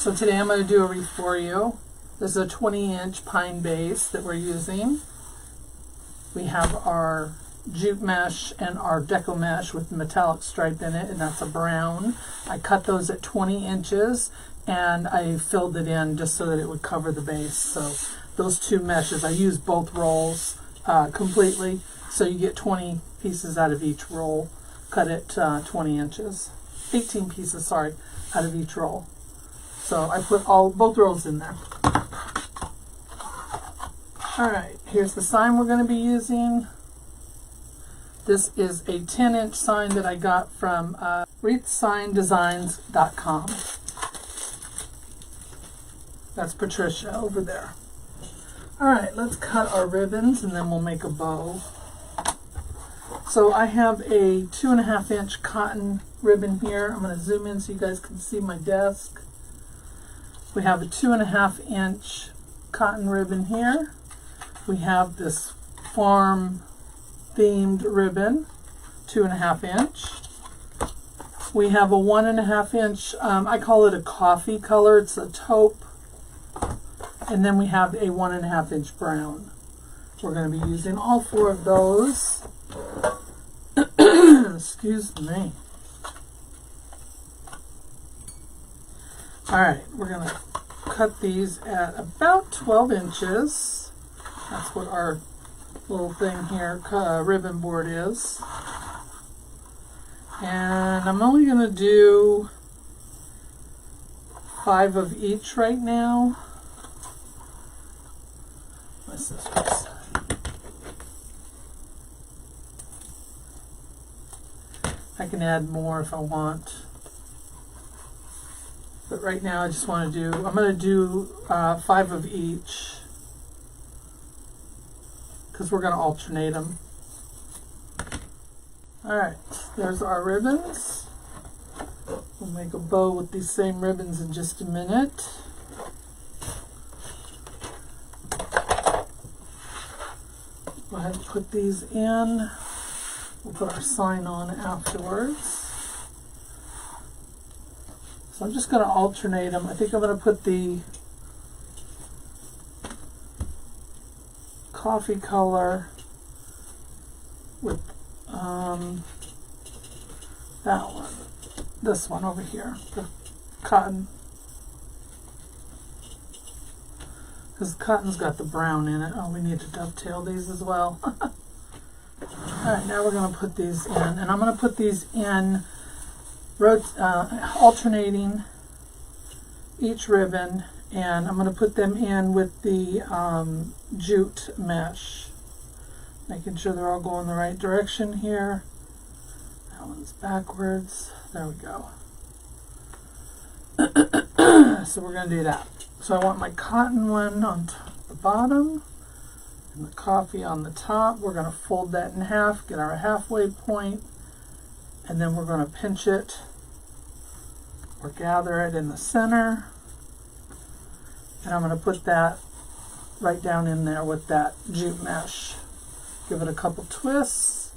So today I'm going to do a wreath for you. This is a 20-inch pine base that we're using. We have our jute mesh and our deco mesh with the metallic stripe in it, and that's a brown. I cut those at 20 inches and I filled it in just so that it would cover the base. So those two meshes, I used both rolls completely, so you get 20 pieces out of each roll, cut at 20 inches. 18 pieces, sorry, out of each roll. So I put both rolls in there. Alright, here's the sign we're going to be using. This is a 10-inch sign that I got from wreathsigndesigns.com. That's Patricia over there. Alright, let's cut our ribbons and then we'll make a bow. So I have a 2.5-inch cotton ribbon here. I'm going to zoom in so you guys can see my desk. We have a 2.5-inch cotton ribbon here. We have this farm themed ribbon, 2.5 inch. We have a 1.5 inch, I call it a coffee color, it's a taupe. And then we have a 1.5 inch brown. We're going to be using all 4 of those. Excuse me. Alright, we're going to cut these at about 12 inches. That's what our little thing here, ribbon board is. And I'm only going to do 5 of each right now. My scissors. I can add more if I want. But right now I just want to do, I'm going to do 5 of each, because we're going to alternate them. Alright, there's our ribbons. We'll make a bow with these same ribbons in just a minute. Go ahead and put these in. We'll put our sign on afterwards. So I'm just going to alternate them. I think I'm going to put the coffee color with that one, this one over here, the cotton, because the cotton's got the brown in it. Oh, we need to dovetail these as well. Alright, now we're going to put these in, and I'm going to put these in alternating each ribbon, and I'm going to put them in with the jute mesh, making sure they're all going the right direction here. That one's backwards. There we go. So we're going to do that. So I want my cotton one on the bottom and the coffee on the top. We're going to fold that in half, get our halfway point, and then we're going to pinch it or gather it in the center. And I'm going to put that right down in there with that jute mesh. Give it a couple twists,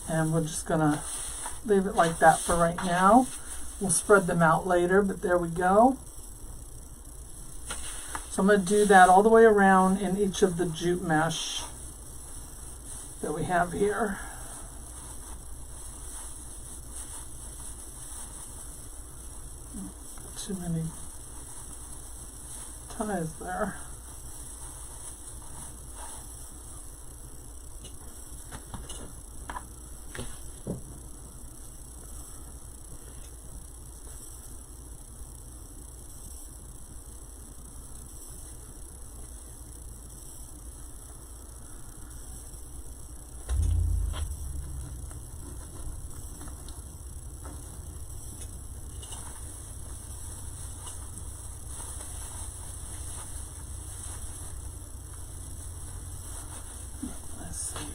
and we're just going to leave it like that for right now. We'll spread them out later, but there we go. So I'm going to do that all the way around in each of the jute mesh that we have here. Too many ties there.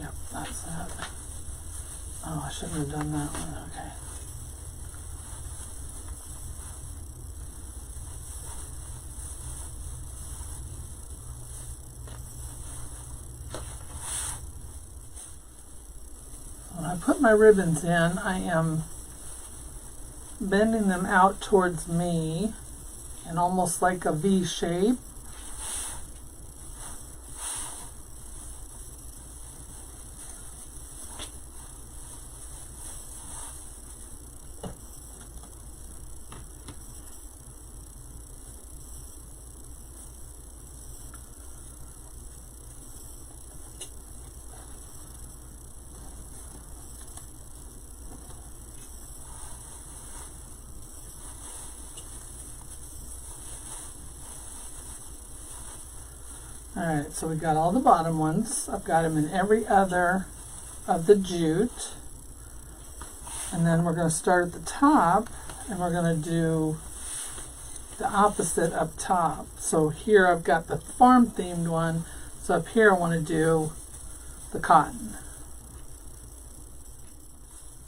Yep, that's that. Oh, I shouldn't have done that one. Okay. When I put my ribbons in, I am bending them out towards me and almost like a V shape. Alright, so we got all the bottom ones. I've got them in every other of the jute. And then we're going to start at the top, and we're going to do the opposite up top. So here I've got the farm themed one, so up here I want to do the cotton.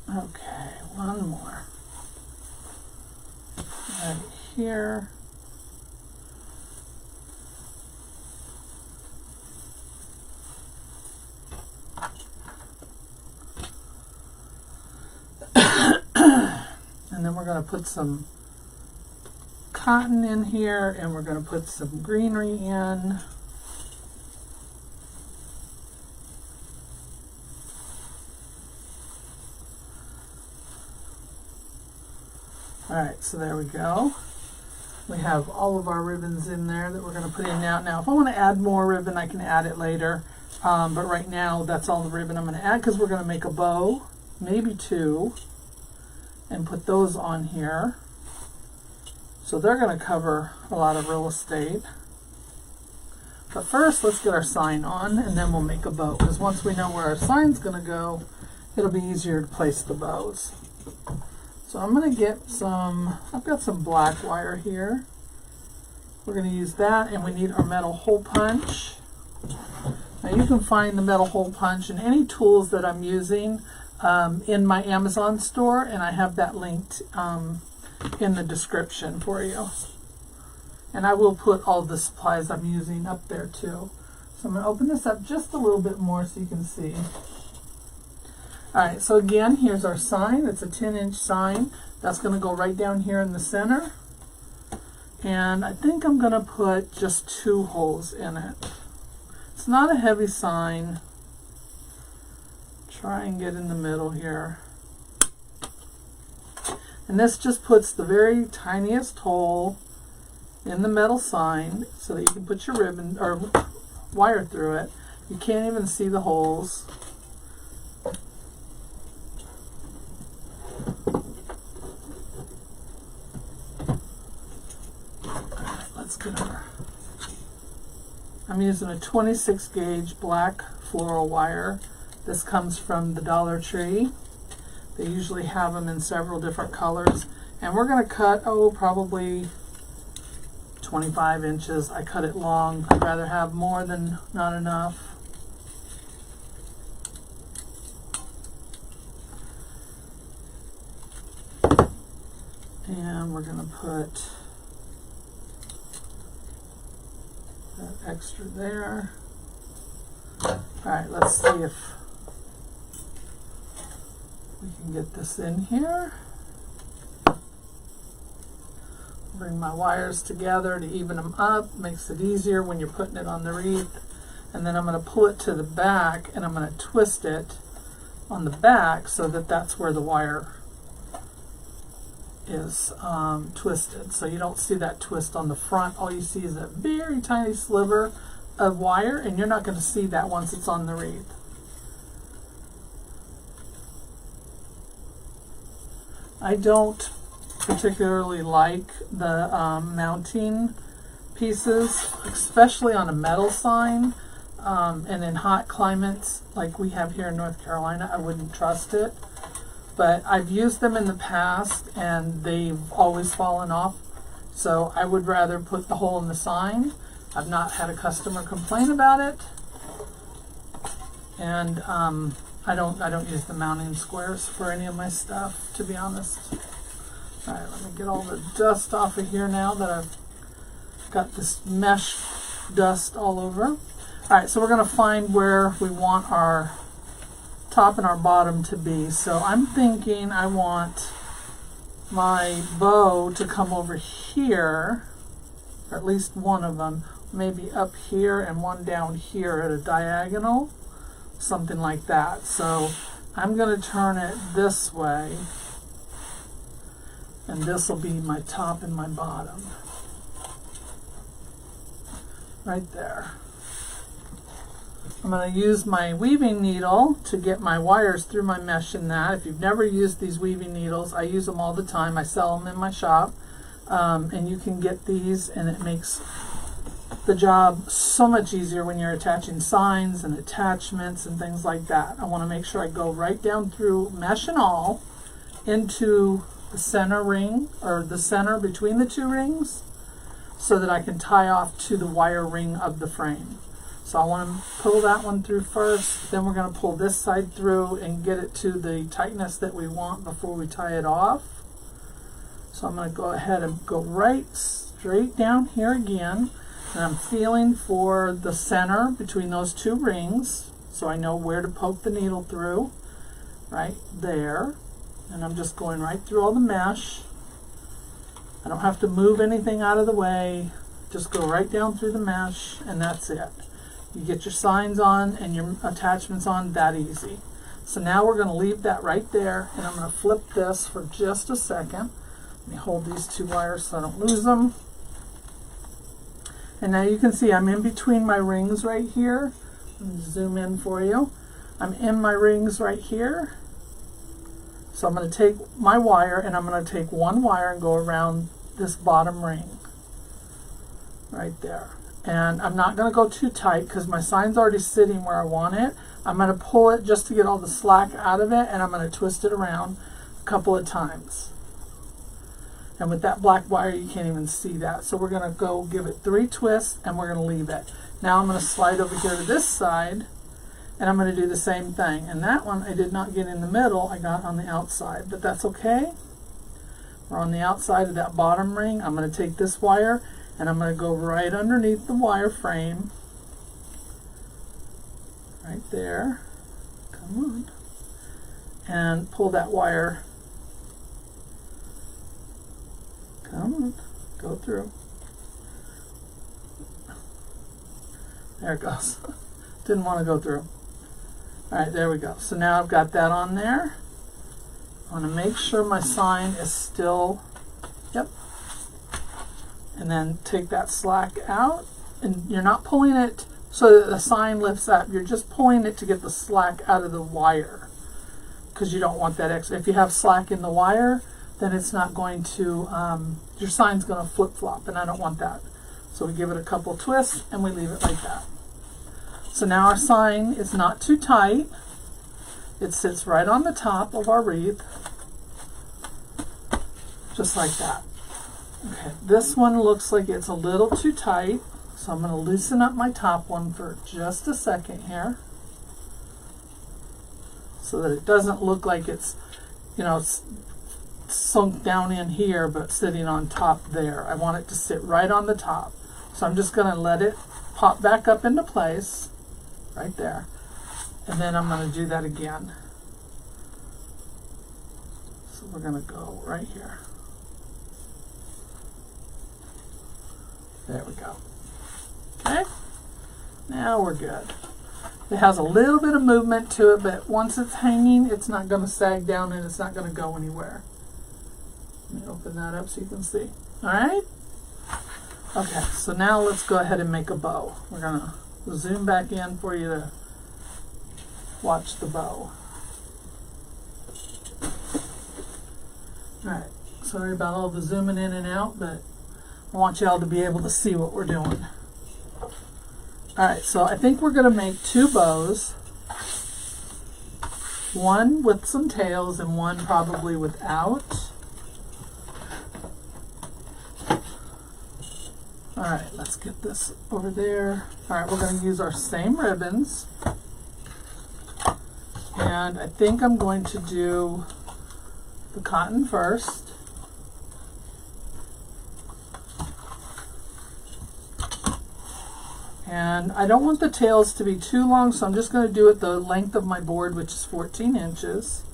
Okay, one more. Right here. And then we're going to put some cotton in here, and we're going to put some greenery in. Alright, so there we go. We have all of our ribbons in there that we're going to put in now. Now, if I want to add more ribbon, I can add it later. But right now, that's all the ribbon I'm going to add, because we're going to make a bow, maybe two, and put those on here. So they're going to cover a lot of real estate. But first, let's get our sign on, and then we'll make a bow, because once we know where our sign's going to go, it'll be easier to place the bows. So I'm going to get some, I've got some black wire here. We're going to use that, and we need our metal hole punch. Now you can find the metal hole punch in any tools that I'm using in my Amazon store, and I have that linked in the description for you. And I will put all the supplies I'm using up there too. So I'm going to open this up just a little bit more so you can see. Alright, so again, here's our sign. It's a 10-inch sign. That's going to go right down here in the center. And I think I'm going to put just 2 holes in it. It's not a heavy sign. Try and get in the middle here. And this just puts the very tiniest hole in the metal sign so that you can put your ribbon or wire through it. You can't even see the holes. Let's get our, I'm using a 26 gauge black floral wire. This comes from the Dollar Tree. They usually have them in several different colors. And we're going to cut, probably 25 inches. I cut it long. I'd rather have more than not enough. And we're going to put that extra there. Alright, let's see if we can get this in here. Bring my wires together to even them up. Makes it easier when you're putting it on the wreath. And then I'm going to pull it to the back, and I'm going to twist it on the back so that that's where the wire is twisted. So you don't see that twist on the front. All you see is a very tiny sliver of wire, and you're not going to see that once it's on the wreath. I don't particularly like the mounting pieces, especially on a metal sign, and in hot climates like we have here in North Carolina. I wouldn't trust it, but I've used them in the past and they've always fallen off, so I would rather put the hole in the sign. I've not had a customer complain about it, and I don't use the mounting squares for any of my stuff, to be honest. Alright, let me get all the dust off of here now that I've got this mesh dust all over. Alright, so we're going to find where we want our top and our bottom to be. So I'm thinking I want my bow to come over here, or at least one of them, maybe up here and one down here at a diagonal, something like that. So I'm going to turn it this way, and this will be my top and my bottom. Right there. I'm going to use my weaving needle to get my wires through my mesh in that. If you've never used these weaving needles, I use them all the time. I sell them in my shop. And you can get these, and it makes the job so much easier when you're attaching signs and attachments and things like that. I want to make sure I go right down through, mesh and all, into the center ring, or the center between the two rings, so that I can tie off to the wire ring of the frame. So I want to pull that one through first, then we're going to pull this side through and get it to the tightness that we want before we tie it off. So I'm going to go ahead and go right straight down here again, and I'm feeling for the center between those two rings, so I know where to poke the needle through, right there. And I'm just going right through all the mesh. I don't have to move anything out of the way, just go right down through the mesh, and that's it. You get your signs on and your attachments on that easy. So now we're going to leave that right there, and I'm going to flip this for just a second. Let me hold these two wires so I don't lose them. And now you can see I'm in between my rings right here. Let me zoom in for you. I'm in my rings right here. So I'm going to take my wire, and I'm going to take one wire and go around this bottom ring right there. And I'm not going to go too tight because my sign's already sitting where I want it. I'm going to pull it just to get all the slack out of it, and I'm going to twist it around a couple of times. And with that black wire, you can't even see that. So we're going to go give it 3 twists, and we're going to leave it. Now I'm going to slide over here to this side, and I'm going to do the same thing. And that one I did not get in the middle, I got on the outside, but that's okay. We're on the outside of that bottom ring. I'm going to take this wire, and I'm going to go right underneath the wire frame, right there, come on, and pull that wire, come on, go through. There it goes. Didn't want to go through. All right, there we go. So now I've got that on there. I want to make sure my sign is still, yep. And then take that slack out, and you're not pulling it so that the sign lifts up. You're just pulling it to get the slack out of the wire, because you don't want that extra. If you have slack in the wire, then it's not going to, your sign's going to flip-flop, and I don't want that. So we give it a couple twists, and we leave it like that. So now our sign is not too tight. It sits right on the top of our wreath, just like that. Okay, this one looks like it's a little too tight, so I'm going to loosen up my top one for just a second here, so that it doesn't look like it's, you know, sunk down in here but sitting on top there. I want it to sit right on the top. So I'm just going to let it pop back up into place right there, and then I'm going to do that again. So we're going to go right here. There we go. Okay, now we're good. It has a little bit of movement to it, but once it's hanging, it's not going to sag down, and it's not going to go anywhere. Let me open that up so you can see. All right? Okay, so now let's go ahead and make a bow. We're going to zoom back in for you to watch the bow. All right, sorry about all the zooming in and out, but I want y'all to be able to see what we're doing. Alright, so I think we're going to make 2 bows. One with some tails and one probably without. Alright, let's get this over there. Alright, we're going to use our same ribbons. And I think I'm going to do the cotton first. And I don't want the tails to be too long, so I'm just going to do it the length of my board, which is 14 inches.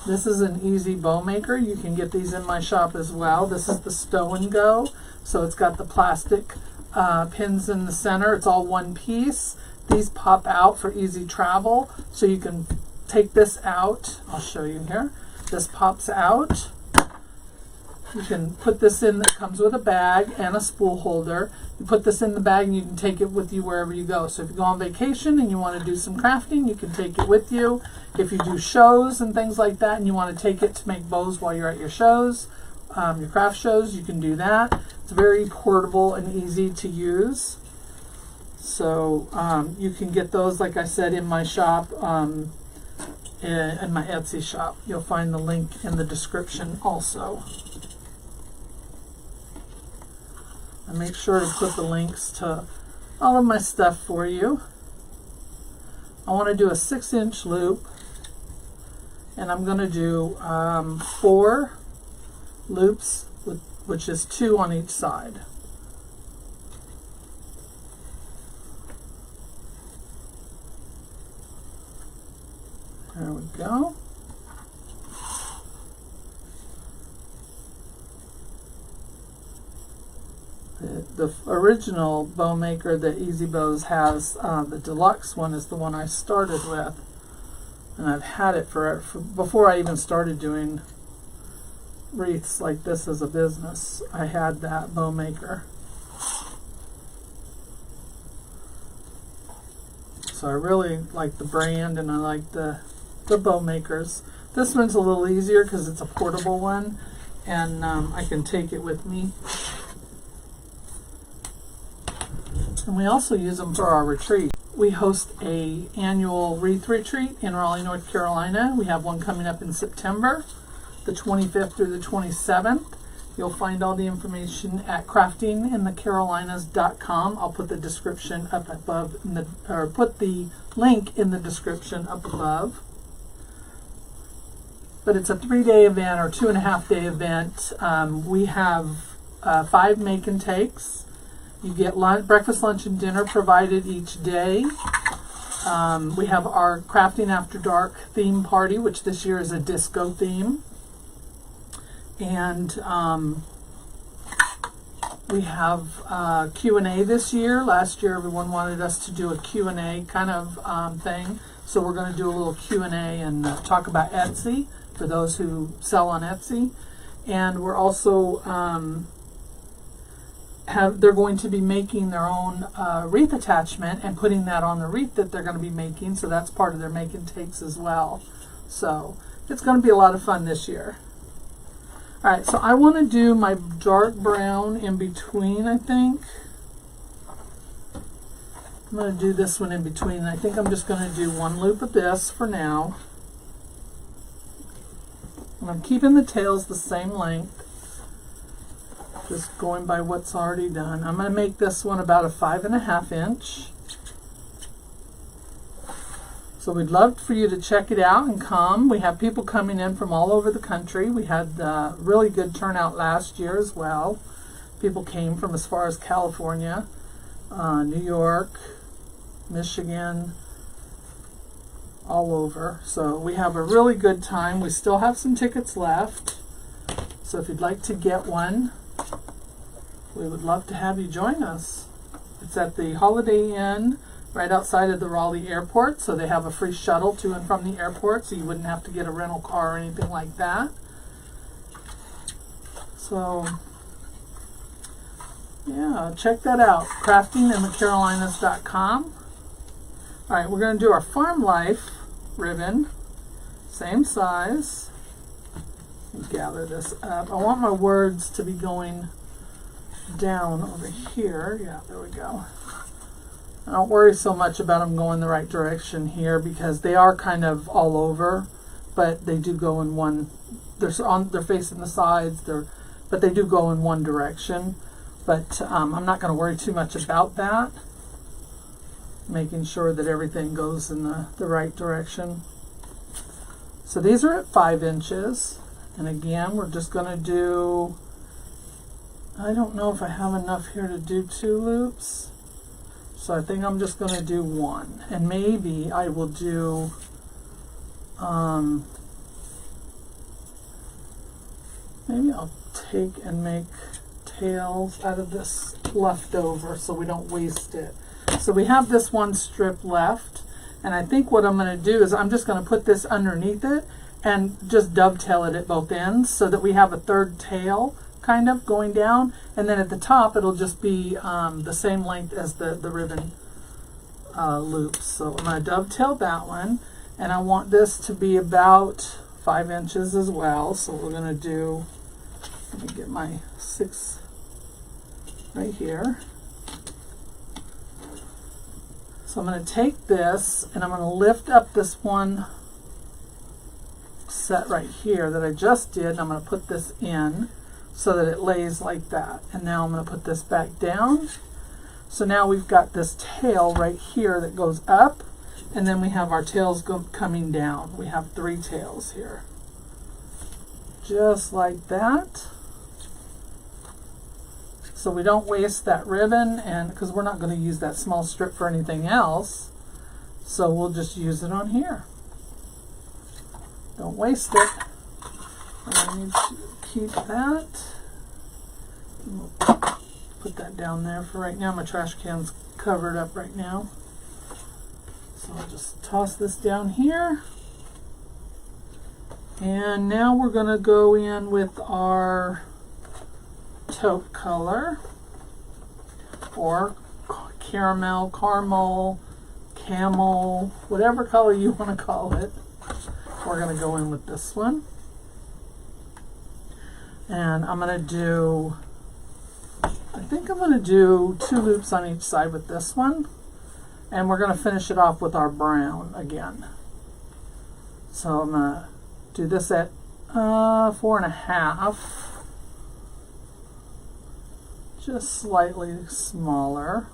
This is an easy bow maker. You can get these in my shop as well. This is the Stow and Go. So it's got the plastic pins in the center. It's all one piece. These pop out for easy travel. So you can take this out. I'll show you here. This pops out. You can put this in. It comes with a bag and a spool holder. You put this in the bag and you can take it with you wherever you go. So if you go on vacation and you want to do some crafting, you can take it with you. If you do shows and things like that and you want to take it to make bows while you're at your shows, your craft shows, you can do that. It's very portable and easy to use. So you can get those, like I said, in my shop, in my Etsy shop. You'll find the link in the description also. I make sure to put the links to all of my stuff for you. I want to do a 6-inch loop, and I'm going to do 4 loops, which is 2 on each side. There we go. The original bow maker that Easy Bows has, the deluxe one, is the one I started with, and I've had it for before I even started doing wreaths like this as a business. I had that bow maker, so I really like the brand and I like the bow makers. This one's a little easier because it's a portable one, and I can take it with me. And we also use them for our retreat. We host an annual wreath retreat in Raleigh, North Carolina. We have one coming up in September, the 25th through the 27th. You'll find all the information at craftinginthecarolinas.com. I'll put the description up above, or put the link in the description up above. But it's a 3-day event or 2.5-day event. We have 5 make and takes. You get breakfast, lunch, and dinner provided each day. We have our Crafting After Dark theme party, which this year is a disco theme. And we have Q&A this year. Last year, everyone wanted us to do a Q&A kind of thing. So we're going to do a little Q&A and talk about Etsy for those who sell on Etsy. And we're also... they're going to be making their own wreath attachment and putting that on the wreath that they're going to be making, so that's part of their make and takes as well. So it's going to be a lot of fun this year. Alright, so I want to do my dark brown in between, I think. I'm going to do this one in between. I think I'm just going to do 1 loop of this for now. And I'm keeping the tails the same length. Just going by what's already done. I'm going to make this one about a 5.5 inch. So we'd love for you to check it out and come. We have people coming in from all over the country. We had really good turnout last year as well. People came from as far as California, New York, Michigan, all over. So we have a really good time. We still have some tickets left. So if you'd like to get one, we would love to have you join us. It's at the Holiday Inn right outside of the Raleigh airport, so they have a free shuttle to and from the airport, so you wouldn't have to get a rental car or anything like that. So yeah, check that out, craftinginthecarolinas.com. Alright, we're going to do our Farm Life ribbon, same size. Gather this up. I want my words to be going down over here. Yeah, there we go. I don't worry so much about them going the right direction here because they are kind of all over, but they do go in one. They're facing the sides. But they do go in one direction. But I'm not going to worry too much about that. Making sure that everything goes in the right direction. So these are at 5 inches. And again, we're just going to do, I don't know if I have enough here to do 2 loops. So I think I'm just going to do 1. And maybe I will do Maybe I'll take and make tails out of this leftover so we don't waste it. So we have this one strip left, and I think what I'm going to do is I'm just going to put this underneath it and just dovetail it at both ends so that we have a third tail kind of going down, and then at the top it'll just be the same length as the ribbon loops. So I'm going to dovetail that one, and I want this to be about 5 inches as well. So we're going to do, let me get my 6 right here. So I'm going to take this and I'm going to lift up this one set right here that I just did, and I'm going to put this in so that it lays like that. And now I'm going to put this back down. So now we've got this tail right here that goes up, and then we have our tails coming down. We have 3 tails here. Just like that. So we don't waste that ribbon, and because we're not going to use that small strip for anything else, so we'll just use it on here. Don't waste it. I need to keep that. We'll put that down there for right now. My trash can's covered up right now. So I'll just toss this down here. And now we're going to go in with our taupe color, or caramel, camel, whatever color you want to call it. We're going to go in with this one. And I'm going to do, I think I'm going to do 2 loops on each side with this one. And we're going to finish it off with our brown again. So I'm going to do this at 4.5. Just slightly smaller.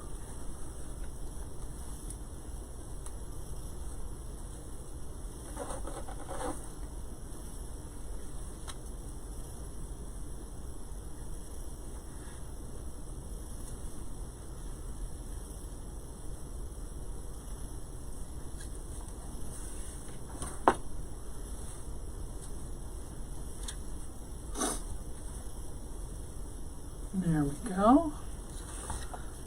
There we go.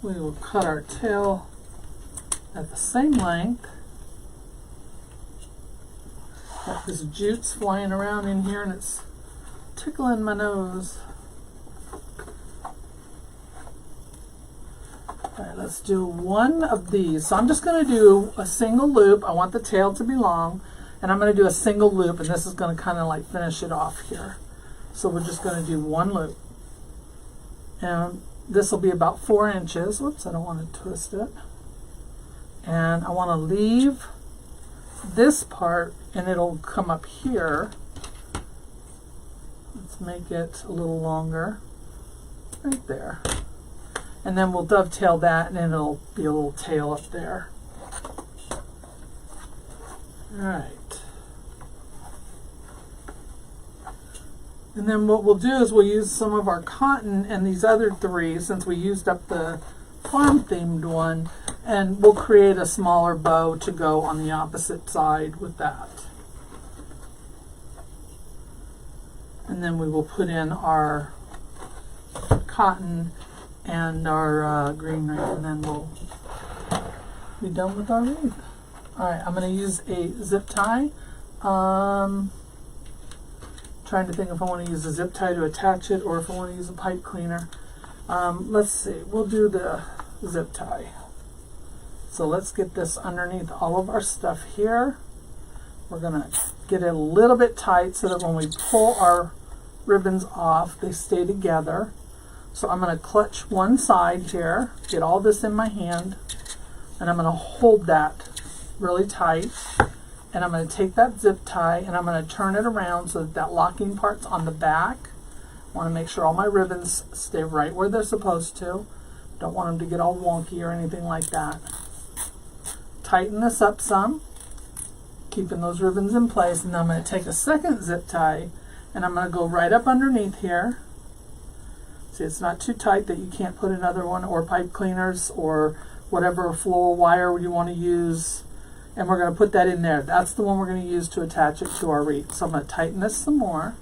We will cut our tail at the same length. Got this jutes flying around in here and it's tickling my nose. Alright, let's do one of these. So I'm just going to do a single loop. I want the tail to be long, and I'm going to do a single loop, and this is going to kind of like finish it off here. So we're just going to do one loop. And this will be about 4 inches. Whoops, I don't want to twist it. And I want to leave this part, and it'll come up here. Let's make it a little longer. Right there. And then we'll dovetail that, and then it'll be a little tail up there. Alright. And then what we'll do is we'll use some of our cotton and these other 3, since we used up the farm themed one, and we'll create a smaller bow to go on the opposite side with that. And then we will put in our cotton and our green ring, and then we'll be done with our wreath. Alright, I'm going to use a zip tie. Trying to think if I want to use a zip tie to attach it or if I want to use a pipe cleaner. Let's see, we'll do the zip tie. So let's get this underneath all of our stuff here. We're going to get it a little bit tight so that when we pull our ribbons off, they stay together. So I'm going to clutch one side here, get all this in my hand, and I'm going to hold that really tight. And I'm going to take that zip tie and I'm going to turn it around so that that locking part's on the back. I want to make sure all my ribbons stay right where they're supposed to. Don't want them to get all wonky or anything like that. Tighten this up some, keeping those ribbons in place, and then I'm going to take a second zip tie and I'm going to go right up underneath here. See, it's not too tight that you can't put another one, or pipe cleaners or whatever floral wire you want to use. And we're going to put that in there. That's the one we're going to use to attach it to our wreath. So I'm going to tighten this some more.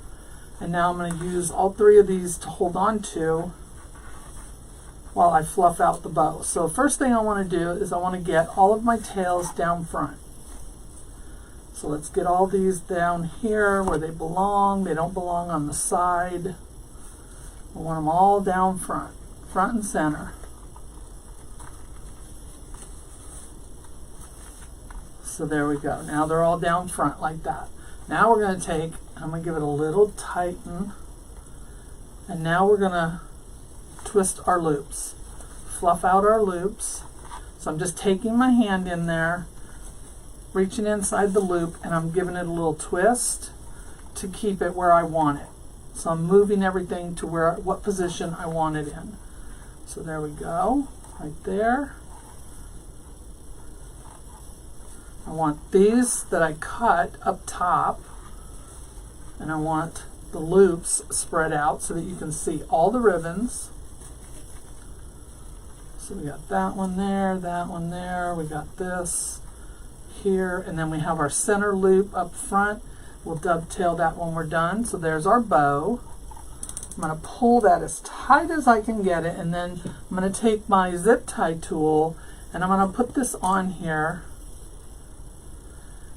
And now I'm going to use all 3 of these to hold on to while I fluff out the bow. So first thing I want to do is I want to get all of my tails down front. So let's get all these down here where they belong. They don't belong on the side. We want them all down front and center. So there we go. Now they're all down front like that. Now we're going to take, I'm going to give it a little tighten, and now we're going to twist our loops, fluff out our loops. So I'm just taking my hand in there, reaching inside the loop, and I'm giving it a little twist to keep it where I want it. So I'm moving everything to what position I want it in. So there we go, right there. I want these that I cut up top, and I want the loops spread out so that you can see all the ribbons. So we got that one there, we got this here, and then we have our center loop up front. We'll dovetail that when we're done. So there's our bow. I'm going to pull that as tight as I can get it, and then I'm going to take my zip tie tool and I'm going to put this on here.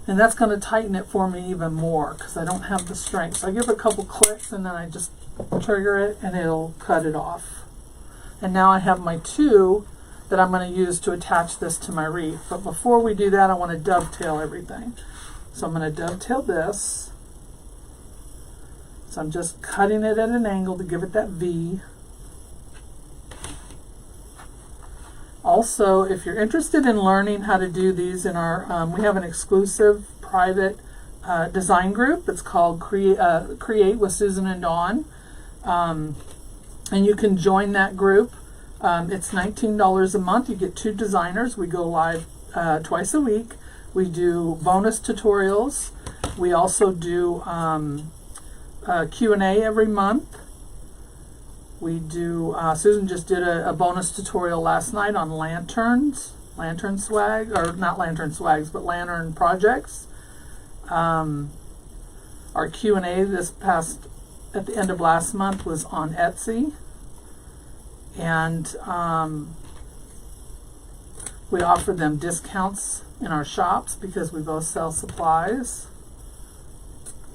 And that's going to tighten it for me even more because I don't have the strength. So I give it a couple clicks and then I just trigger it and it'll cut it off. And now I have my 2 that I'm going to use to attach this to my wreath. But before we do that, I want to dovetail everything. So I'm going to dovetail this. So I'm just cutting it at an angle to give it that V. Also, if you're interested in learning how to do these in our, we have an exclusive private design group. It's called Create with Susan and Dawn. And you can join that group. It's $19 a month. You get 2 designers. We go live twice a week. We do bonus tutorials. We also do Q&A every month. We do, Susan just did a bonus tutorial last night on lantern swag, or not lantern swags, but lantern projects. Our Q&A at the end of last month was on Etsy. And we offer them discounts in our shops because we both sell supplies.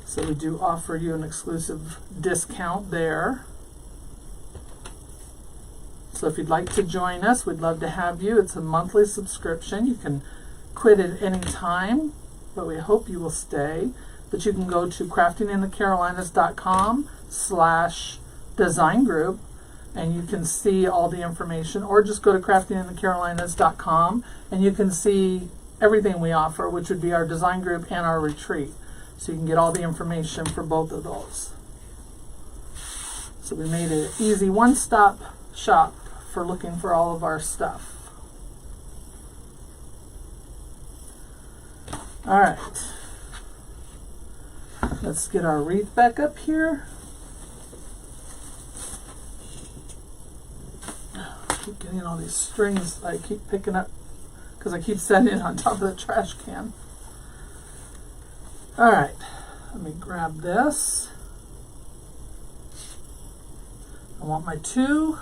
So we do offer you an exclusive discount there. So if you'd like to join us, we'd love to have you. It's a monthly subscription. You can quit at any time, but we hope you will stay. But you can go to craftinginthecarolinas.com/design group, and you can see all the information, or just go to craftinginthecarolinas.com and you can see everything we offer, which would be our design group and our retreat. So you can get all the information for both of those. So we made it an easy one-stop shop for looking for all of our stuff. All right, let's get our wreath back up here. I keep getting all these strings I keep picking up because I keep setting it on top of the trash can. All right, let me grab this. I want my 2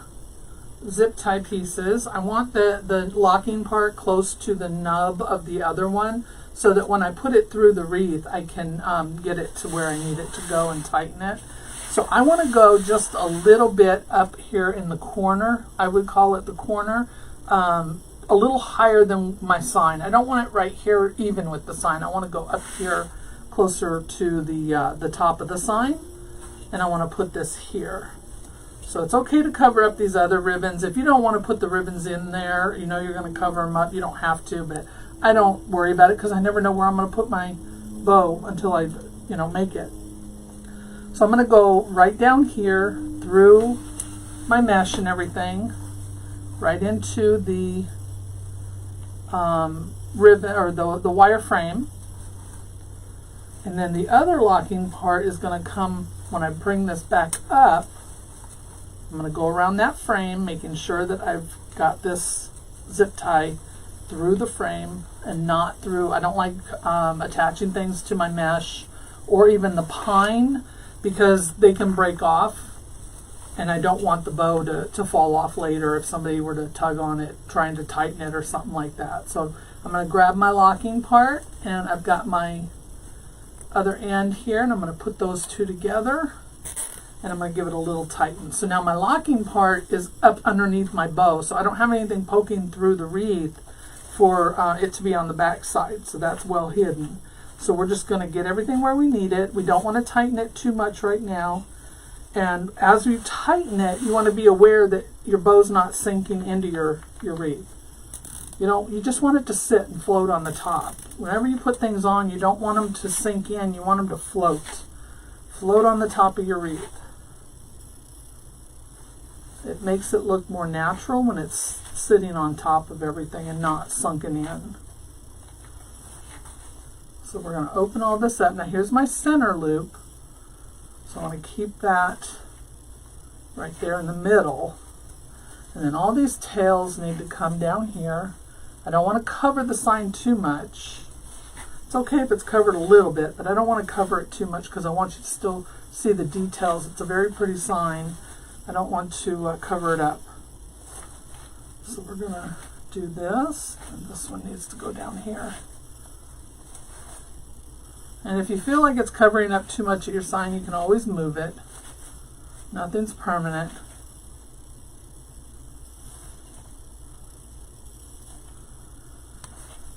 zip tie pieces. I want the locking part close to the nub of the other one so that when I put it through the wreath, I can get it to where I need it to go and tighten it. So I want to go just a little bit up here in the corner. I would call it the corner, a little higher than my sign. I don't want it right here even with the sign. I want to go up here closer to the top of the sign, and I want to put this here. So it's okay to cover up these other ribbons. If you don't want to put the ribbons in there, you know you're going to cover them up, you don't have to, but I don't worry about it because I never know where I'm going to put my bow until I, make it. So I'm going to go right down here through my mesh and everything, right into the ribbon or the wire frame. And then the other locking part is going to come when I bring this back up. I'm going to go around that frame, making sure that I've got this zip tie through the frame and not through, I don't like attaching things to my mesh or even the pine. because they can break off, and I don't want the bow to fall off later if somebody were to tug on it trying to tighten it or something like that. So I'm going to grab my locking part, and I've got my other end here, and I'm going to put those two together, and I'm going to give it a little tighten. So now my locking part is up underneath my bow, so I don't have anything poking through the wreath for it to be on the back side, so that's well hidden. So we're just going to get everything where we need it. We don't want to tighten it too much right now. And as you tighten it, you want to be aware that your bow's not sinking into your wreath. You just want it to sit and float on the top. Whenever you put things on, you don't want them to sink in, you want them to float. Float on the top of your wreath. It makes it look more natural when it's sitting on top of everything and not sunken in. So we're going to open all this up. Now here's my center loop. So I want to keep that right there in the middle. And then all these tails need to come down here. I don't want to cover the sign too much. It's okay if it's covered a little bit, but I don't want to cover it too much because I want you to still see the details. It's a very pretty sign. I don't want to cover it up. So we're going to do this, and this one needs to go down here. And if you feel like it's covering up too much of your sign, you can always move it. Nothing's permanent.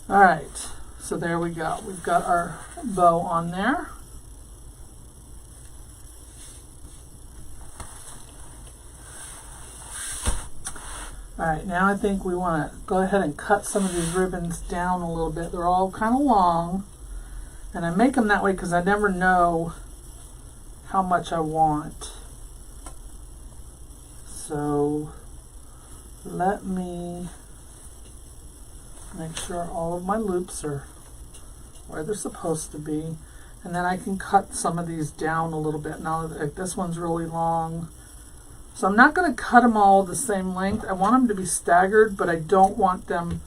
All right, so there we go. We've got our bow on there. All right, now I think we want to go ahead and cut some of these ribbons down a little bit. They're all kind of long, and I make them that way because I never know how much I want. So let me make sure all of my loops are where they're supposed to be, and then I can cut some of these down a little bit. Now, like this one's really long, so I'm not going to cut them all the same length. I want them to be staggered, but I don't want them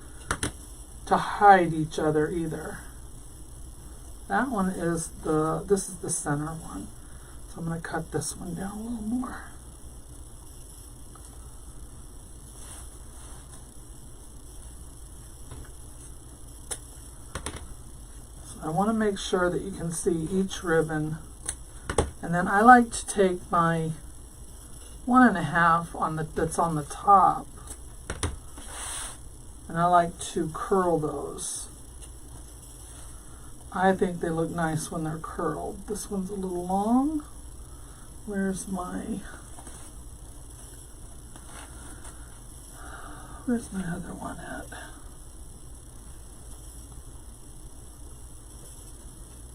to hide each other either. That one is this is the center one, so I'm going to cut this one down a little more. I want to make sure that you can see each ribbon, and then I like to take my 1.5 that's on the top, and I like to curl those. I think they look nice when they're curled. This one's a little long. Where's my other one at?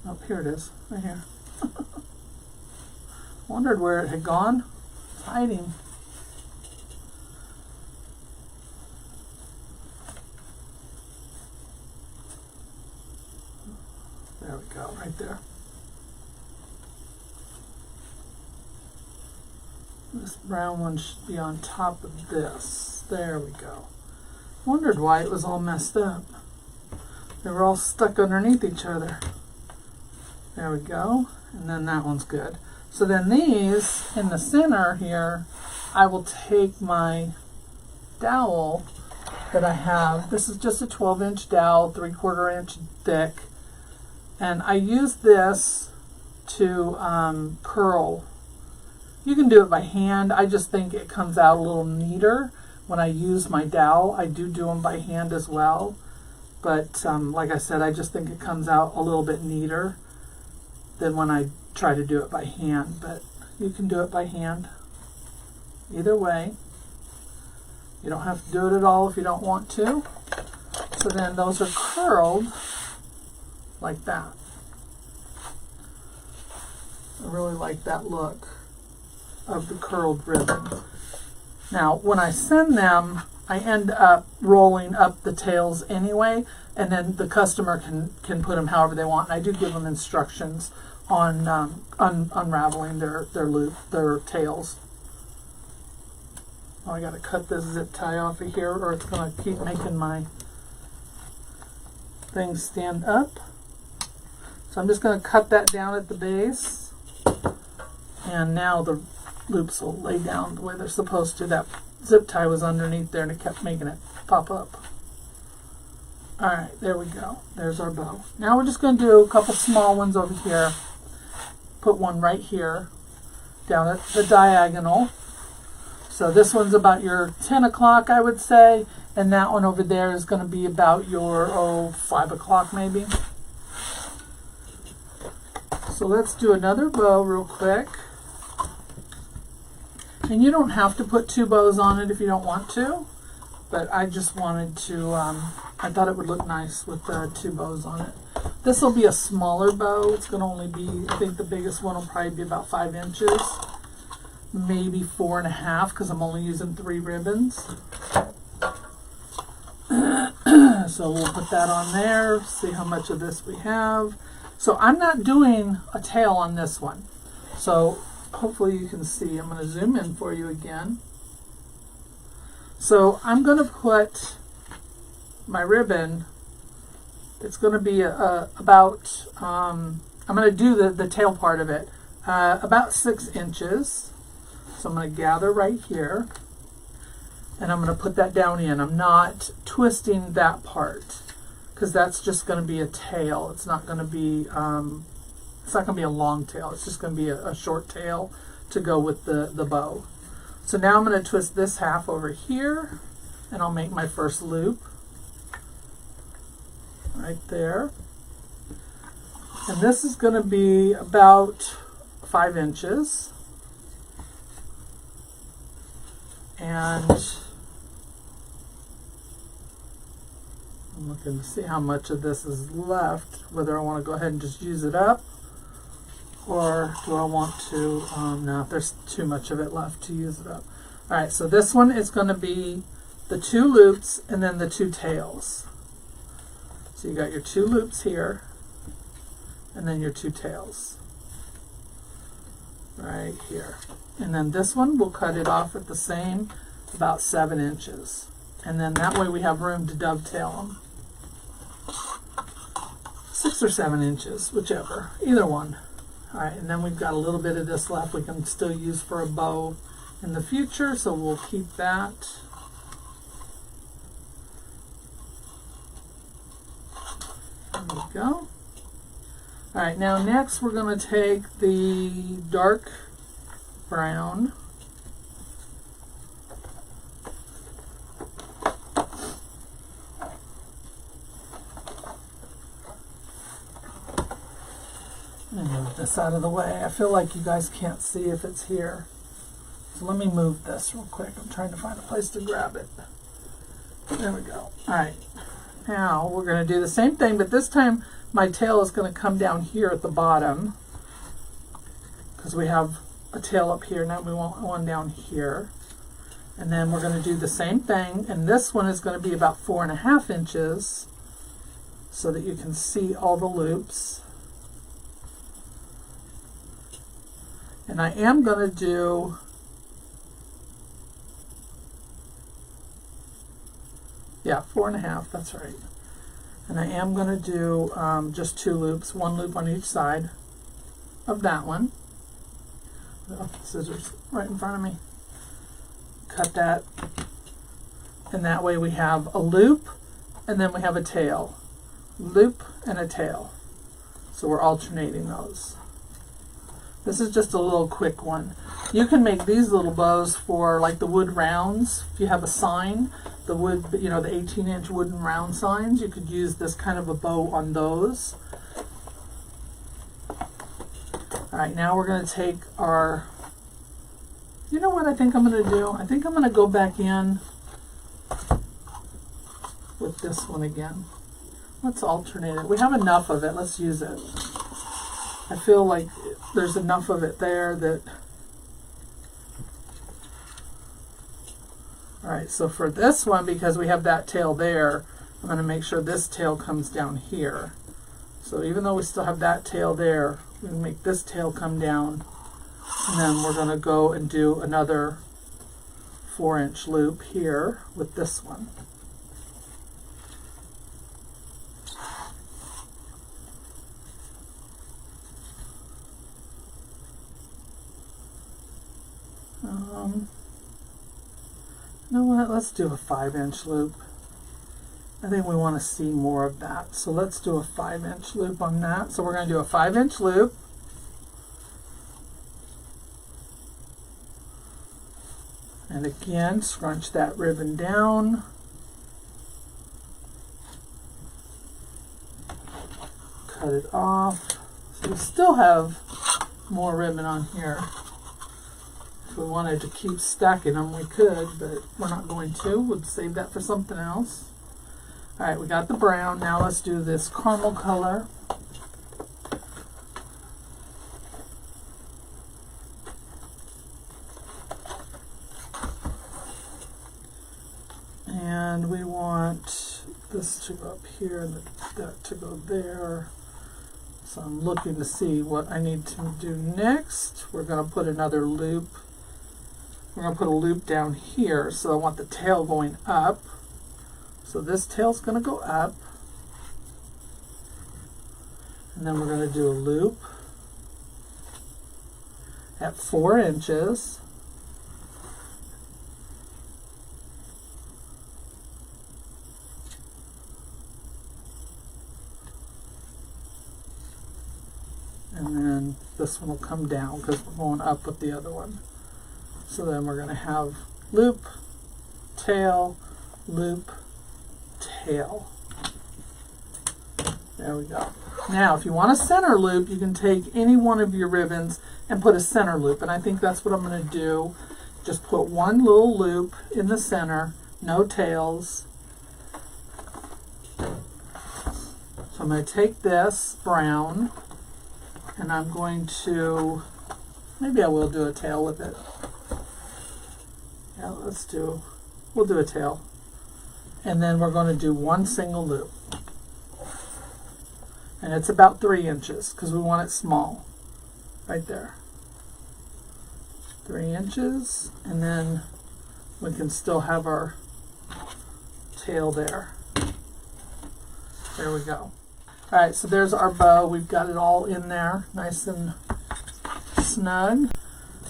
Oh, here it is, right here. Wondered where it had gone. It's hiding. There we go, right there. This brown one should be on top of this. There we go. Wondered why it was all messed up. They were all stuck underneath each other. There we go, and then that one's good. So then these, in the center here, I will take my dowel that I have. This is just a 12-inch dowel, 3/4 inch thick, and I use this to curl. You can do it by hand. I just think it comes out a little neater when I use my dowel. I do them by hand as well, but like I said, I just think it comes out a little bit neater than when I try to do it by hand, but you can do it by hand. Either way, you don't have to do it at all if you don't want to. So then those are curled like that. I really like that look of the curled ribbon. Now, when I send them, I end up rolling up the tails anyway, and then the customer can put them however they want. And I do give them instructions on unraveling their tails. Oh, I got to cut this zip tie off of here, or it's going to keep making my thing stand up. So I'm just going to cut that down at the base. And now the loops will lay down the way they're supposed to. That zip tie was underneath there and it kept making it pop up. Alright, there we go. There's our bow. Now we're just going to do a couple small ones over here. Put one right here, down at the diagonal. So this one's about your 10 o'clock, I would say. And that one over there is going to be about your, 5 o'clock maybe. So let's do another bow real quick. And you don't have to put 2 bows on it if you don't want to. But I just wanted to, I thought it would look nice with 2 bows on it. This will be a smaller bow. It's going to only be, I think the biggest one will probably be about 5 inches. Maybe 4.5 because I'm only using 3 ribbons. So we'll put that on there, see how much of this we have. So I'm not doing a tail on this one. So hopefully you can see. I'm going to zoom in for you again. So I'm going to put my ribbon, it's going to be about, I'm going to do the tail part of it, about 6 inches. So I'm going to gather right here, and I'm going to put that down in. I'm not twisting that part, because that's just going to be a tail. It's not going to be, it's not going to be a long tail. It's just going to be a short tail to go with the bow. So now I'm going to twist this half over here, and I'll make my first loop right there. And this is going to be about 5 inches. And I'm looking to see how much of this is left, whether I want to go ahead and just use it up, or do I want to, no, there's too much of it left to use it up. Alright, so this one is going to be the 2 loops and then the 2 tails. So you got your 2 loops here, and then your 2 tails. Right here. And then this one, we'll cut it off at the same, about 7 inches. And then that way we have room to dovetail them. 6 or 7 inches, whichever, either one. Alright, and then we've got a little bit of this left we can still use for a bow in the future, so we'll keep that. There we go. Alright, now next we're going to take the dark brown. And move this out of the way. I feel like you guys can't see if it's here. So let me move this real quick. I'm trying to find a place to grab it. There we go. Alright. Now we're going to do the same thing, but this time my tail is going to come down here at the bottom, because we have a tail up here. Now we want one down here. And then we're going to do the same thing, and this one is going to be about 4.5 inches so that you can see all the loops. And I am going to do, yeah, 4.5, that's right. And I am going to do just 2 loops, 1 loop on each side of that one. Oh, scissors right in front of me. Cut that. And that way we have a loop, and then we have a tail. Loop and a tail. So we're alternating those. This is just a little quick one. You can make these little bows for like the wood rounds. If you have a sign, the wood, you know, the 18-inch wooden round signs, you could use this kind of a bow on those. Alright, now we're going to take our, you know what I think I'm going to do? I think I'm going to go back in with this one again. Let's alternate it. We have enough of it. Let's use it. I feel like there's enough of it there that... Alright, so for this one, because we have that tail there, I'm going to make sure this tail comes down here. So even though we still have that tail there, we can make this tail come down, and then we're going to go and do another 4-inch loop here with this one. You know what? Let's do a 5-inch loop. I think we want to see more of that. So let's do a 5-inch loop on that. So we're going to do a 5-inch loop. And again, scrunch that ribbon down. Cut it off. So we still have more ribbon on here. If we wanted to keep stacking them, we could, but we're not going to. We'll save that for something else. All right, we got the brown. Now let's do this caramel color. And we want this to go up here and that to go there. So I'm looking to see what I need to do next. We're going to put another loop. We're going to put a loop down here. So I want the tail going up. So this tail's going to go up. And then we're going to do a loop at 4 inches. And then this one will come down because we're going up with the other one. So then we're going to have loop, tail, loop, tail. There we go. Now, if you want a center loop, you can take any one of your ribbons and put a center loop. And I think that's what I'm going to do. Just put one little loop in the center, no tails. So I'm going to take this brown, and I'm going to, maybe I will do a tail with it. Yeah, we'll do a tail. And then we're going to do one single loop. And it's about 3 inches because we want it small. Right there. 3 inches. And then we can still have our tail there. There we go. All right, so there's our bow. We've got it all in there, nice and snug.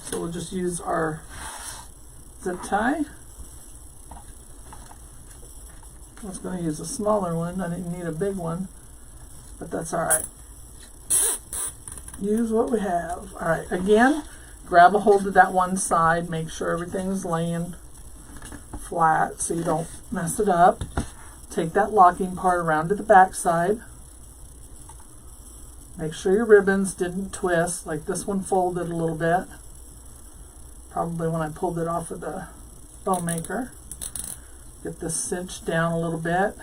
So we'll just use our zip tie. I was going to use a smaller one. I didn't need a big one, but that's all right. Use what we have. All right, again, grab a hold of that one side. Make sure everything's laying flat so you don't mess it up. Take that locking part around to the back side. Make sure your ribbons didn't twist, like this one folded a little bit. Probably when I pulled it off of the bow maker. Get this cinched down a little bit.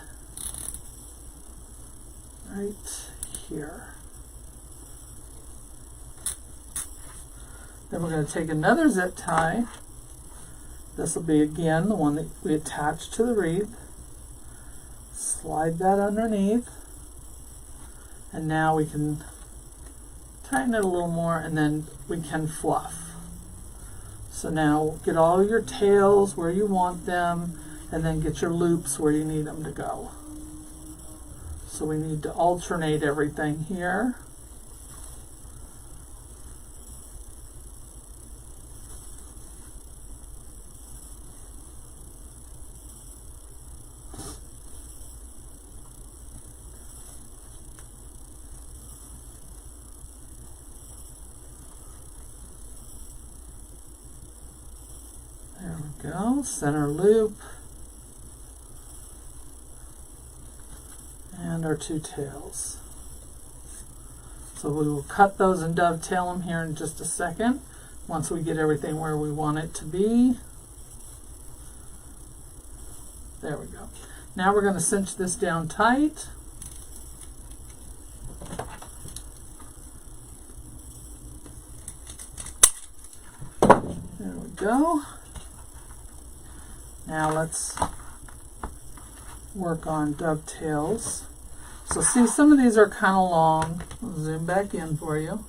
Right here. Then we're going to take another zip tie. This will be again the one that we attached to the wreath. Slide that underneath. And now we can tighten it a little more, and then we can fluff. So now get all your tails where you want them, and then get your loops where you need them to go. So we need to alternate everything here. There we go, center loop, and our 2 tails. So we will cut those and dovetail them here in just a second, once we get everything where we want it to be. There we go. Now we're going to cinch this down tight. There we go. Now let's work on dovetails. So see, some of these are kind of long. I'll zoom back in for you.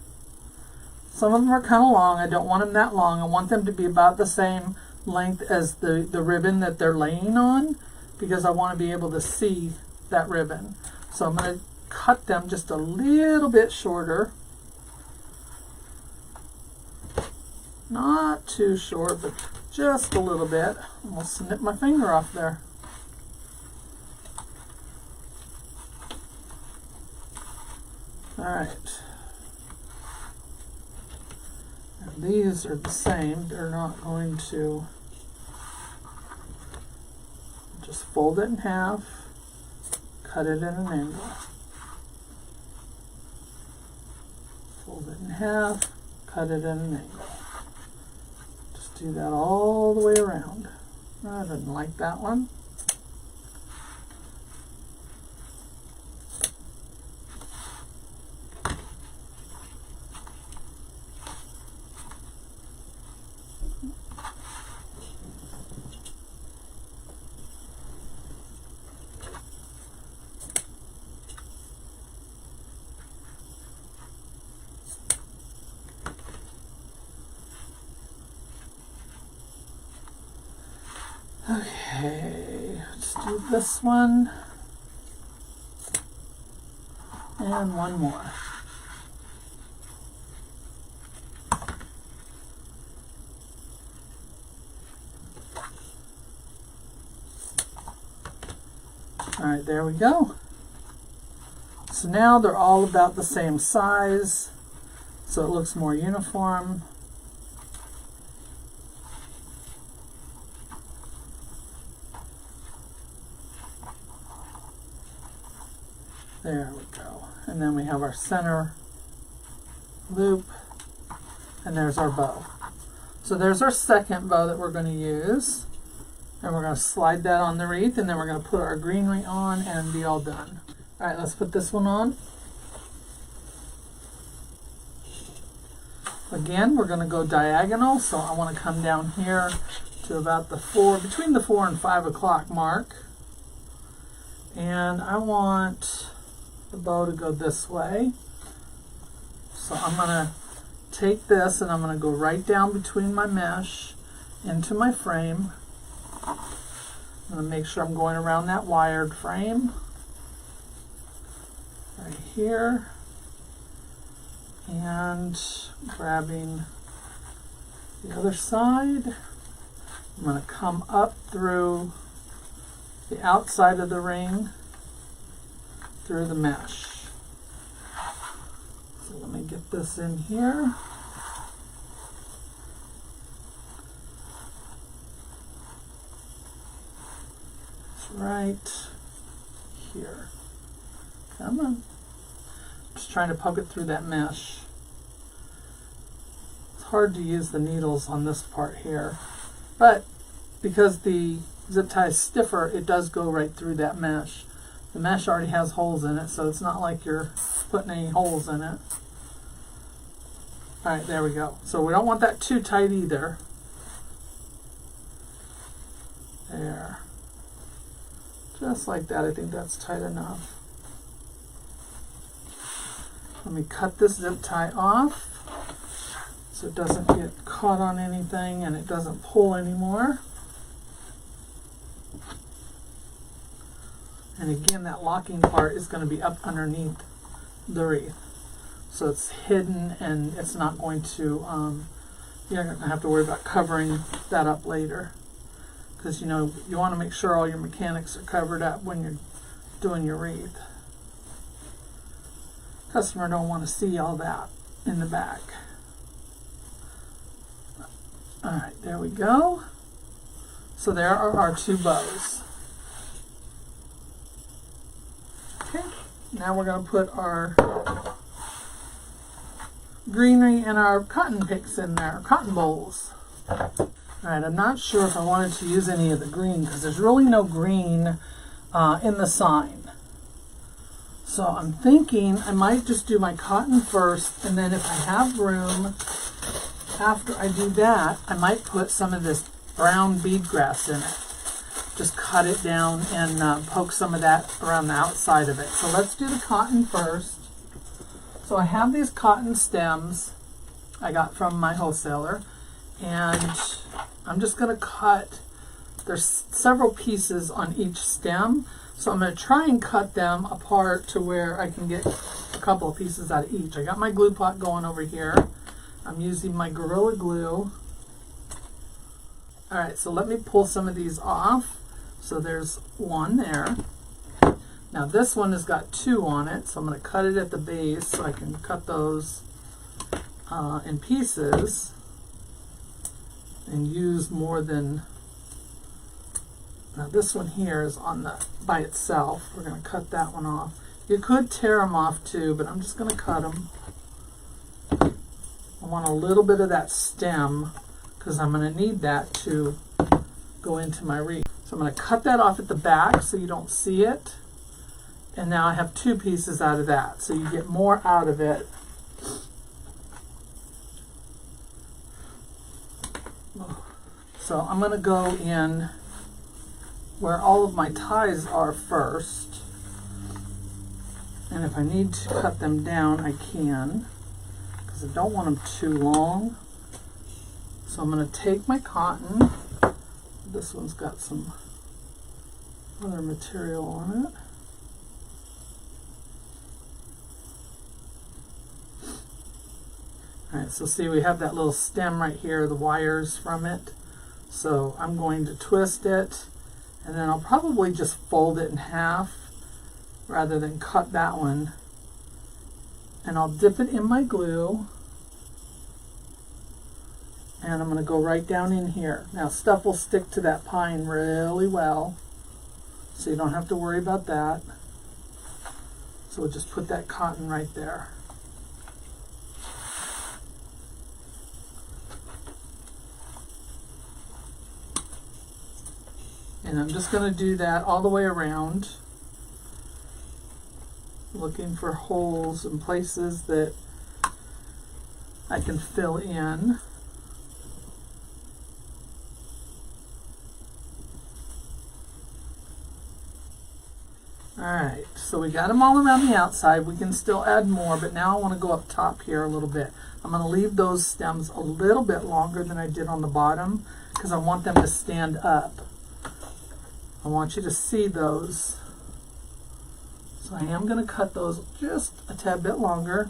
Some of them are kind of long. I don't want them that long. I want them to be about the same length as the ribbon that they're laying on, because I want to be able to see that ribbon. So I'm going to cut them just a little bit shorter. Not too short, but just a little bit. Almost snip my finger off there. All right. And these are the same. They're not going to just fold it in half, cut it at an angle. Fold it in half, cut it at an angle. Just do that all the way around. I didn't like that one. Okay, let's do this one and one more. All right, there we go. So now they're all about the same size, so it looks more uniform. There we go. And then we have our center loop, and there's our bow. So there's our second bow that we're going to use. And we're going to slide that on the wreath, and then we're going to put our greenery on and be all done. All right, let's put this one on. Again, we're going to go diagonal, so I want to come down here to about between the 4 and 5 o'clock mark. And I want the bow to go this way. So I'm going to take this and I'm going to go right down between my mesh into my frame. I'm going to make sure I'm going around that wired frame right here and grabbing the other side. I'm going to come up through the outside of the ring through the mesh. So let me get this in here. It's right here. Come on. Just trying to poke it through that mesh. It's hard to use the needles on this part here, but because the zip tie is stiffer, it does go right through that mesh. The mesh already has holes in it, so it's not like you're putting any holes in it. All right, there we go. So we don't want that too tight either. There. Just like that. I think that's tight enough. Let me cut this zip tie off so it doesn't get caught on anything and it doesn't pull anymore. And again, that locking part is going to be up underneath the wreath. So it's hidden and it's not going to, you're not going to have to worry about covering that up later. Because, you know, you want to make sure all your mechanics are covered up when you're doing your wreath. Customer don't want to see all that in the back. All right, there we go. So there are our two bows. Okay, now we're going to put our greenery and our cotton picks in there, cotton bowls. All right, I'm not sure if I wanted to use any of the green because there's really no green in the sign. So I'm thinking I might just do my cotton first, and then if I have room after I do that, I might put some of this brown bead grass in it. Just cut it down and poke some of that around the outside of it. So let's do the cotton first. So I have these cotton stems I got from my wholesaler, and I'm just going to cut, there's several pieces on each stem, so I'm going to try and cut them apart to where I can get a couple of pieces out of each. I got my glue pot going over here. I'm using my Gorilla Glue. Alright, so let me pull some of these off. So there's one there. Now this one has got two on it, so I'm going to cut it at the base so I can cut those in pieces and use more than... Now this one here is on the by itself. We're going to cut that one off. You could tear them off too, but I'm just going to cut them. I want a little bit of that stem because I'm going to need that to go into my wreath. So I'm going to cut that off at the back so you don't see it. And now I have two pieces out of that, so you get more out of it. So I'm going to go in where all of my ties are first. And if I need to cut them down, I can, because I don't want them too long. So I'm going to take my cotton. This one's got some other material on it. Alright, so see, we have that little stem right here, the wires from it. So I'm going to twist it, and then I'll probably just fold it in half rather than cut that one. And I'll dip it in my glue, and I'm going to go right down in here. Now stuff will stick to that pine really well, so you don't have to worry about that. So we'll just put that cotton right there. And I'm just going to do that all the way around, looking for holes and places that I can fill in. Alright, so we got them all around the outside. We can still add more, but now I want to go up top here a little bit. I'm going to leave those stems a little bit longer than I did on the bottom because I want them to stand up. I want you to see those. So I am going to cut those just a tad bit longer,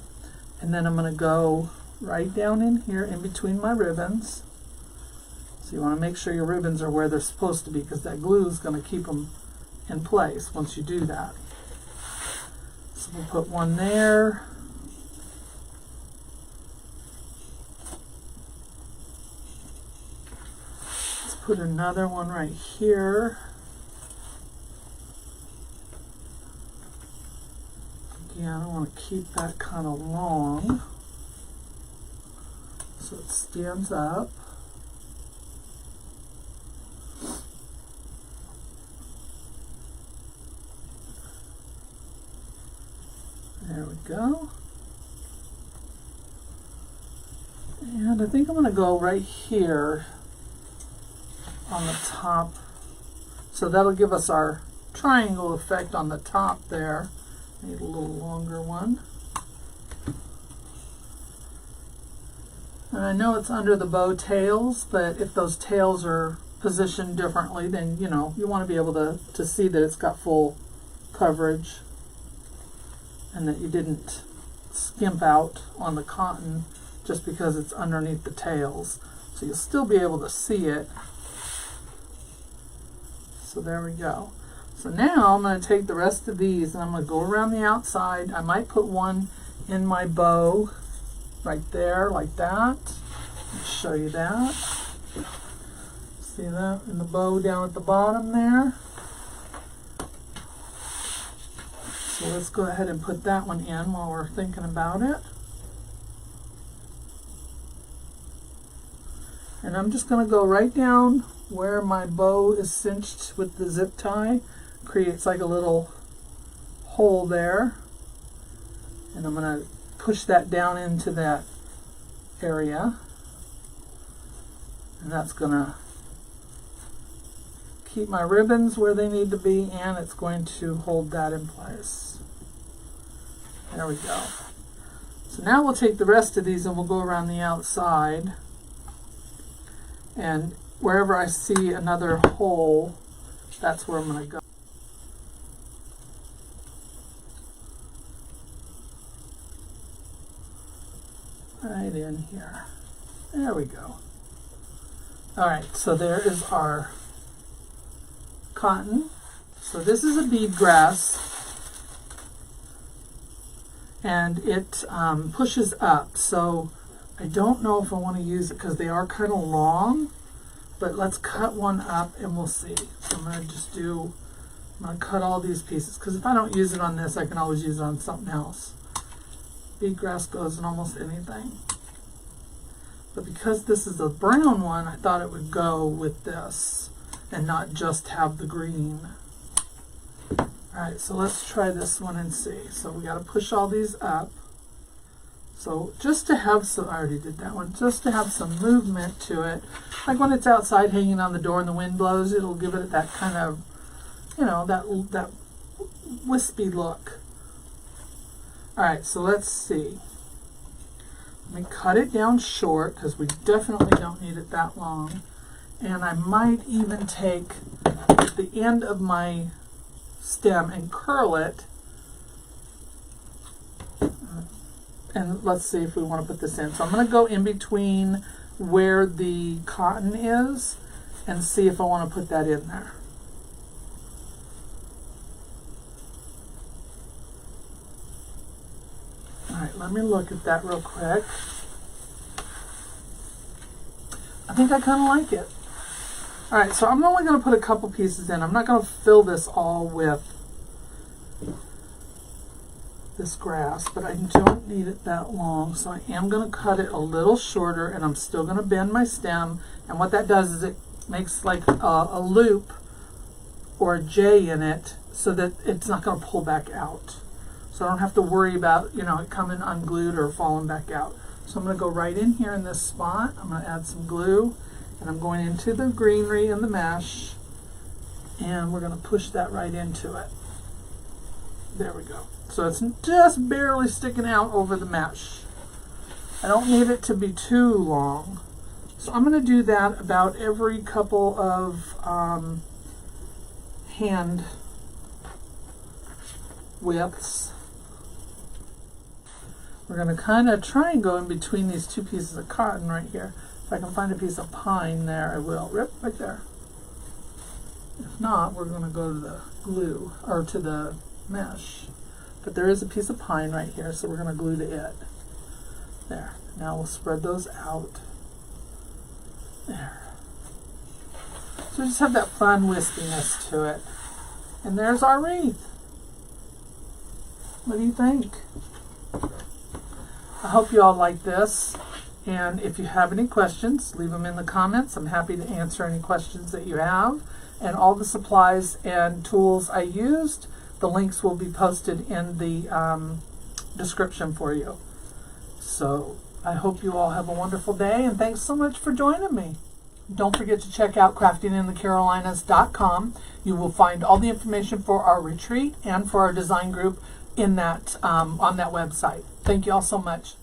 and then I'm going to go right down in here in between my ribbons. So you want to make sure your ribbons are where they're supposed to be, because that glue is going to keep them in place once you do that. So we'll put one there. Let's put another one right here. Again, I want to keep that kind of long so it stands up. There we go. And I think I'm going to go right here on the top. So that'll give us our triangle effect on the top there. Need a little longer one. And I know it's under the bow tails, but if those tails are positioned differently, then you know, you want to be able to see that it's got full coverage and that you didn't skimp out on the cotton just because it's underneath the tails. So you'll still be able to see it. So there we go. So now I'm going to take the rest of these and I'm going to go around the outside. I might put one in my bow right there like that. I'll show you that. See that in the bow down at the bottom there? So let's go ahead and put that one in while we're thinking about it. And I'm just going to go right down where my bow is cinched with the zip tie. Creates like a little hole there, and I'm going to push that down into that area, and that's going to keep my ribbons where they need to be, and it's going to hold that in place. There we go. So now we'll take the rest of these and we'll go around the outside, and wherever I see another hole, that's where I'm going to go. right in here. There we go. All right, so there is our cotton. So this is a bead grass, and it pushes up. So I don't know if I want to use it because they are kind of long, but let's cut one up and we'll see. So I'm going to cut all these pieces because if I don't use it on this, I can always use it on something else. Bead grass goes in almost anything. But because this is a brown one, I thought it would go with this and not just have the green. All right, so let's try this one and see. So we got to push all these up. So just to have some, I already did that one, just to have some movement to it. Like when it's outside hanging on the door and the wind blows, it'll give it that kind of, you know, that wispy look. All right, so let's see. Let me cut it down short because we definitely don't need it that long. And I might even take the end of my stem and curl it. And let's see if we want to put this in. So I'm going to go in between where the cotton is and see if I want to put that in there. All right, let me look at that real quick. I think I kind of like it. All right, so I'm only going to put a couple pieces in. I'm not going to fill this all with this grass, but I don't need it that long, so I am going to cut it a little shorter, and I'm still going to bend my stem. And what that does is it makes like a loop or a J in it so that it's not going to pull back out. So I don't have to worry about, you know, it coming unglued or falling back out. So I'm going to go right in here in this spot. I'm going to add some glue, and I'm going into the greenery and the mesh, and we're going to push that right into it. There we go. So it's just barely sticking out over the mesh. I don't need it to be too long. So I'm going to do that about every couple of hand widths. We're going to kind of try and go in between these two pieces of cotton right here. If I can find a piece of pine there, I will. Right there. If not, we're going to go to the glue, or to the mesh. But there is a piece of pine right here, so we're going to glue to it. There. Now we'll spread those out. There. So we just have that fun wispiness to it. And there's our wreath. What do you think? I hope you all like this. And if you have any questions, leave them in the comments. I'm happy to answer any questions that you have. And all the supplies and tools I used, the links will be posted in the description for you. So I hope you all have a wonderful day, and thanks so much for joining me. Don't forget to check out craftinginthecarolinas.com. You will find all the information for our retreat and for our design group in that on that website. Thank you all so much.